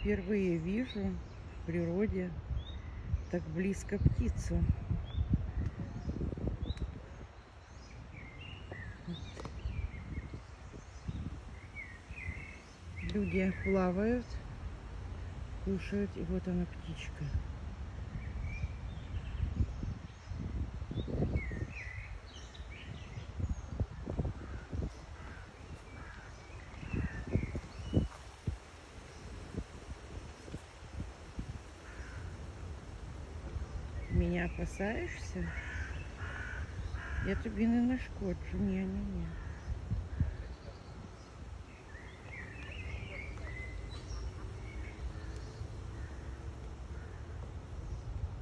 Впервые вижу в природе так близко птицу. Люди плавают, кушают, и вот она птичка. Меня опасаешься? Я тобі не нашкоджу, ні.